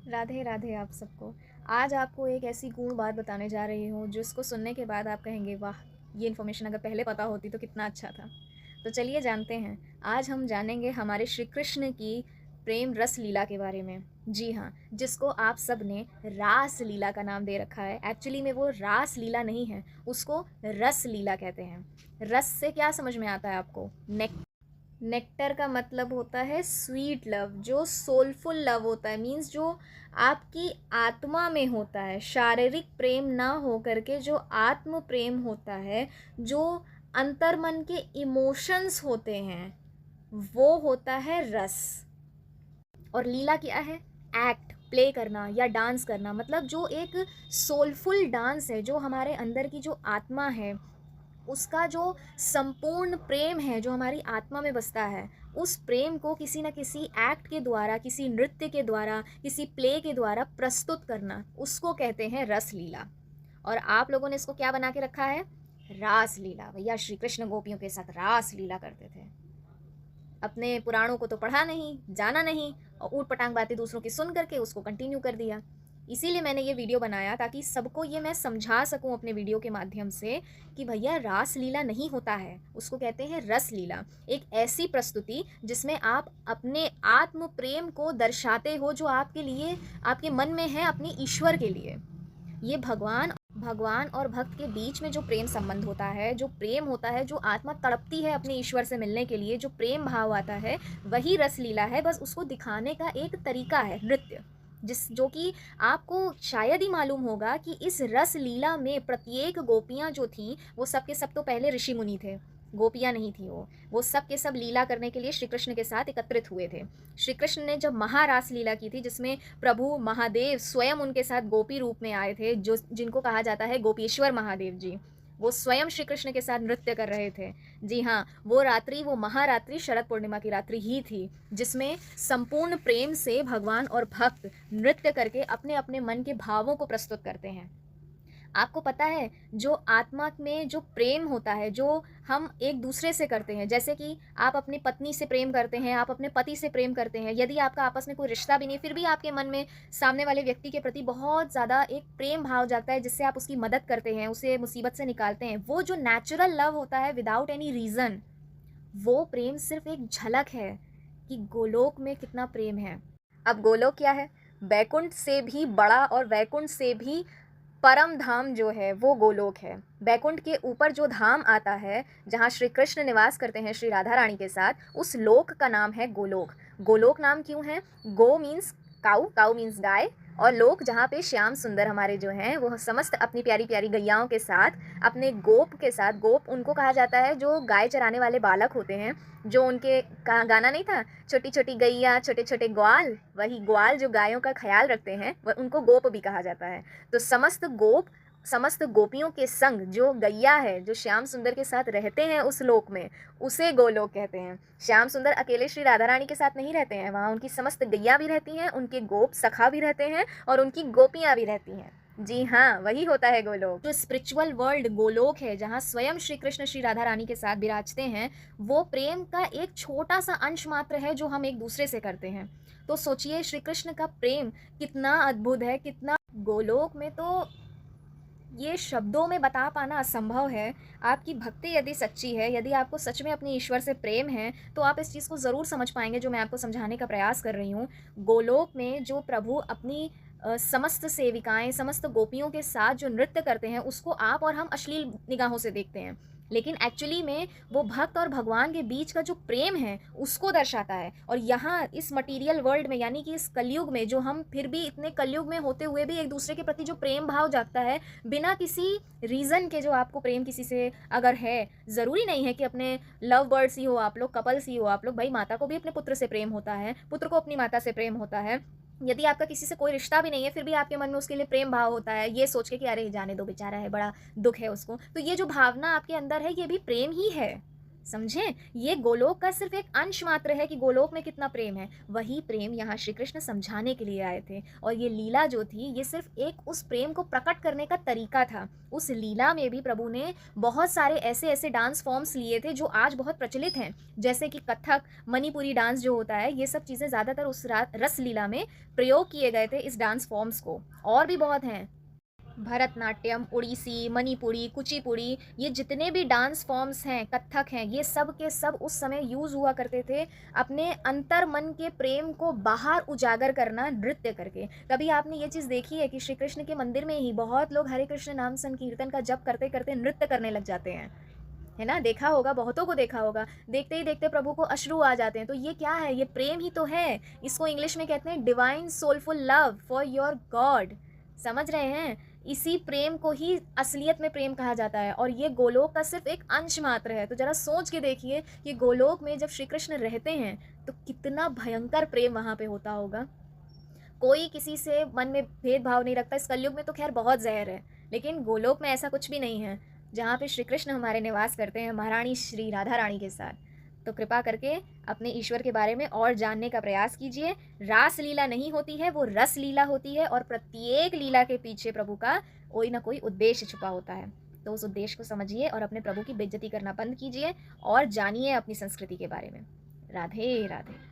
राधे राधे आप सबको। आज आपको एक ऐसी गूढ़ बात बताने जा रही हूँ जिसको सुनने के बाद आप कहेंगे वाह, ये इन्फॉर्मेशन अगर पहले पता होती तो कितना अच्छा था। तो चलिए जानते हैं। आज हम जानेंगे हमारे श्री कृष्ण की प्रेम रस लीला के बारे में। जी हाँ, जिसको आप सब ने रास लीला का नाम दे रखा है। एक्चुअली में वो रास लीला नहीं है, उसको रस लीला कहते हैं। रस से क्या समझ में आता है आपको? नेक्टर का मतलब होता है स्वीट लव, जो सोलफुल लव होता है, मीन्स जो आपकी आत्मा में होता है, शारीरिक प्रेम ना हो करके जो आत्म प्रेम होता है, जो अंतर्मन के इमोशंस होते हैं, वो होता है रस। और लीला क्या है? एक्ट, प्ले करना या डांस करना, मतलब जो एक सोलफुल डांस है, जो हमारे अंदर की जो आत्मा है, उसका जो संपूर्ण प्रेम है जो हमारी आत्मा में बसता है, उस प्रेम को किसी न किसी एक्ट के द्वारा, किसी नृत्य के द्वारा, किसी प्ले के द्वारा प्रस्तुत करना, उसको कहते हैं रस लीला। और आप लोगों ने इसको क्या बना के रखा है? रास लीला। भैया श्री कृष्ण गोपियों के साथ रास लीला करते थे। अपने पुराणों को तो पढ़ा नहीं, जाना नहीं, और ऊट पटांग बातें दूसरों की सुन करके उसको कंटिन्यू कर दिया। इसीलिए मैंने ये वीडियो बनाया ताकि सबको ये मैं समझा सकूं अपने वीडियो के माध्यम से कि भैया रास लीला नहीं होता है, उसको कहते हैं रस लीला। एक ऐसी प्रस्तुति जिसमें आप अपने आत्म प्रेम को दर्शाते हो, जो आपके लिए, आपके मन में है, अपने ईश्वर के लिए। ये भगवान भगवान और भक्त के बीच में जो प्रेम संबंध होता है, जो प्रेम होता है, जो आत्मा तड़पती है अपने ईश्वर से मिलने के लिए, जो प्रेम भाव आता है, वही रस लीला है। बस उसको दिखाने का एक तरीका है नृत्य, जो कि आपको शायद ही मालूम होगा कि इस रस लीला में प्रत्येक गोपियाँ जो थीं, वो सब के सब तो पहले ऋषि मुनि थे, गोपियाँ नहीं थी। वो सब के सब लीला करने के लिए श्री कृष्ण के साथ एकत्रित हुए थे। श्री कृष्ण ने जब महारास लीला की थी, जिसमें प्रभु महादेव स्वयं उनके साथ गोपी रूप में आए थे, जो जिनको कहा जाता है गोपीश्वर महादेव जी, वो स्वयं श्री कृष्ण के साथ नृत्य कर रहे थे। जी हाँ, वो रात्रि, वो महारात्रि शरद पूर्णिमा की रात्रि ही थी, जिसमें संपूर्ण प्रेम से भगवान और भक्त नृत्य करके अपने अपने मन के भावों को प्रस्तुत करते हैं। आपको पता है, जो आत्मा में जो प्रेम होता है, जो हम एक दूसरे से करते हैं, जैसे कि आप अपनी पत्नी से प्रेम करते हैं, आप अपने पति से प्रेम करते हैं, यदि आपका आपस में कोई रिश्ता भी नहीं, फिर भी आपके मन में सामने वाले व्यक्ति के प्रति बहुत ज़्यादा एक प्रेम भाव जाता है, जिससे आप उसकी मदद करते हैं, उसे मुसीबत से निकालते हैं। वो जो नेचुरल लव होता है विदाउट एनी रीज़न, वो प्रेम सिर्फ एक झलक है कि गोलोक में कितना प्रेम है। अब गोलोक क्या है? वैकुंठ से भी बड़ा और वैकुंठ से भी परम धाम जो है वो गोलोक है। वैकुंठ के ऊपर जो धाम आता है, जहाँ श्री कृष्ण निवास करते हैं श्री राधा रानी के साथ, उस लोक का नाम है गोलोक। गोलोक नाम क्यों है? गो मीन्स काऊ, काऊ मीन्स गाय, और लोक जहाँ पे श्याम सुंदर हमारे जो हैं वो समस्त अपनी प्यारी प्यारी गैयाओं के साथ, अपने गोप के साथ, गोप उनको कहा जाता है जो गाय चराने वाले बालक होते हैं, जो उनके गाना नहीं था, छोटी छोटी गैया छोटे छोटे ग्वाल, वही ग्वाल जो गायों का ख्याल रखते हैं, वह उनको गोप भी कहा जाता है। तो समस्त गोप, समस्त गोपियों के संग जो गैया है, जो श्याम सुंदर के साथ रहते हैं उस लोक में, उसे गोलोक कहते हैं। श्याम सुंदर अकेले श्री राधा रानी के साथ नहीं रहते हैं, वहाँ उनकी समस्त गैया भी रहती हैं, उनके गोप सखा भी रहते हैं, और उनकी गोपियाँ भी रहती हैं। जी हाँ, वही होता है गोलोक। जो स्पिरिचुअल वर्ल्ड गोलोक है, जहाँ स्वयं श्री कृष्ण श्री राधा रानी के साथ विराजते हैं, वो प्रेम का एक छोटा सा अंश मात्र है जो हम एक दूसरे से करते हैं। तो सोचिए श्री कृष्ण का प्रेम कितना अद्भुत है, कितना गोलोक में तो ये शब्दों में बता पाना असंभव है। आपकी भक्ति यदि सच्ची है, यदि आपको सच में अपने ईश्वर से प्रेम है, तो आप इस चीज़ को ज़रूर समझ पाएंगे जो मैं आपको समझाने का प्रयास कर रही हूँ। गोलोक में जो प्रभु अपनी समस्त सेविकाएं, समस्त गोपियों के साथ जो नृत्य करते हैं, उसको आप और हम अश्लील निगाहों से देखते हैं, लेकिन एक्चुअली में वो भक्त और भगवान के बीच का जो प्रेम है उसको दर्शाता है। और यहाँ इस मटीरियल वर्ल्ड में, यानी कि इस कलयुग में, जो हम फिर भी इतने कलयुग में होते हुए भी एक दूसरे के प्रति जो प्रेम भाव जागता है बिना किसी रीज़न के, जो आपको प्रेम किसी से अगर है, ज़रूरी नहीं है कि अपने लव बर्ड्स ही हो आप लोग, कपल्स ही हो आप लोग, भाई माता को भी अपने पुत्र से प्रेम होता है, पुत्र को अपनी माता से प्रेम होता है। यदि आपका किसी से कोई रिश्ता भी नहीं है, फिर भी आपके मन में उसके लिए प्रेम भाव होता है, ये सोच के कि अरे जाने दो, बेचारा है, बड़ा दुख है उसको। तो ये जो भावना आपके अंदर है, ये भी प्रेम ही है। समझे? ये गोलोक का सिर्फ एक अंश मात्र है कि गोलोक में कितना प्रेम है। वही प्रेम यहाँ श्री कृष्ण समझाने के लिए आए थे, और ये लीला जो थी ये सिर्फ एक उस प्रेम को प्रकट करने का तरीका था। उस लीला में भी प्रभु ने बहुत सारे ऐसे ऐसे डांस फॉर्म्स लिए थे जो आज बहुत प्रचलित हैं, जैसे कि कथक, मणिपुरी डांस जो होता है, ये सब चीज़ें ज़्यादातर उस रस लीला में प्रयोग किए गए थे इस डांस फॉर्म्स को। और भी बहुत हैं, भरतनाट्यम, उड़ीसी, मणिपुरी, कुचिपुड़ी, ये जितने भी डांस फॉर्म्स हैं, कथक हैं, ये सब के सब उस समय यूज़ हुआ करते थे अपने अंतर मन के प्रेम को बाहर उजागर करना नृत्य करके। कभी आपने ये चीज़ देखी है कि श्री कृष्ण के मंदिर में ही बहुत लोग हरे कृष्ण नाम संकीर्तन का जप करते करते नृत्य करने लग जाते हैं, है ना? देखा होगा, बहुतों को देखा होगा। देखते ही देखते प्रभु को अश्रु आ जाते हैं। तो ये क्या है? ये प्रेम ही तो है। इसको इंग्लिश में कहते हैं divine soulful love for your God. समझ रहे हैं? इसी प्रेम को ही असलियत में प्रेम कहा जाता है, और ये गोलोक का सिर्फ एक अंश मात्र है। तो जरा सोच के देखिए कि गोलोक में जब श्री कृष्ण रहते हैं तो कितना भयंकर प्रेम वहाँ पे होता होगा। कोई किसी से मन में भेदभाव नहीं रखता। इस कलयुग में तो खैर बहुत जहर है, लेकिन गोलोक में ऐसा कुछ भी नहीं है, जहाँ पे श्री कृष्ण हमारे निवास करते हैं महारानी श्री राधा रानी के साथ। तो कृपा करके अपने ईश्वर के बारे में और जानने का प्रयास कीजिए। रास लीला नहीं होती है, वो रस लीला होती है, और प्रत्येक लीला के पीछे प्रभु का कोई ना कोई उद्देश्य छुपा होता है। तो उस उद्देश्य को समझिए और अपने प्रभु की बेइज्जती करना बंद कीजिए और जानिए अपनी संस्कृति के बारे में। राधे राधे।